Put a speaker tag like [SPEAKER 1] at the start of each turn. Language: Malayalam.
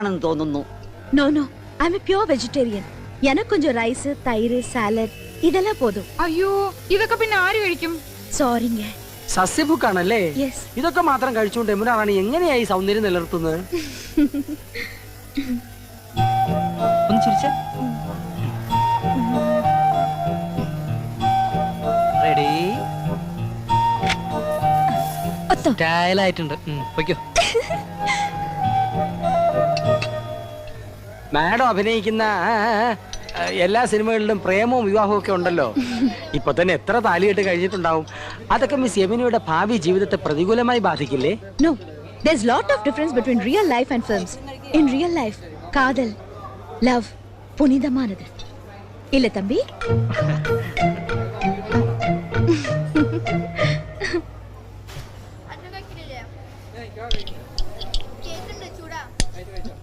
[SPEAKER 1] തോന്നുന്നു.
[SPEAKER 2] No no, I am a pure vegetarian. എനിക്ക് கொஞ்சம் റൈസ്, തൈര്, സാലഡ് ഇതെല്ലാം പോതും.
[SPEAKER 3] അയ്യോ, ഇതൊക്കെ പിന്നെ ആര് കഴിക്കും?
[SPEAKER 2] സോറിങ്ങ.
[SPEAKER 4] സസ്യഭുക്കാണല്ലേ?
[SPEAKER 2] യെസ്.
[SPEAKER 4] ഇതൊക്കെ മാത്രം കഴിച്ചുകൊണ്ട് എമ്പുരാണി എങ്ങനെയായി സൗന്ദര്യം നിലനിർത്തുന്നത്? ഒന്ന് ചിരിച്ചേ. റെഡി? സ്റ്റൈലായിട്ടുണ്ട്. പൊയ്ക്കോ. മാഡം അഭിനയിക്കുന്ന എല്ലാ സിനിമകളിലും പ്രേമവും വിവാഹവും ഒക്കെ ഉണ്ടല്ലോ. ഇപ്പൊ തന്നെ എത്ര താലികെട്ട് കഴിഞ്ഞിട്ടുണ്ടാവും. അതൊക്കെ മിസ് യമിനിയുടെ ഭാവി ജീവിതത്തെ പ്രതികൂലമായി ബാധിക്കില്ലേ?
[SPEAKER 2] No, there's lot of difference between real life and films. In real life, കാതൽ, love, പുനിതമാനത്. ഇല്ല തമ്പി?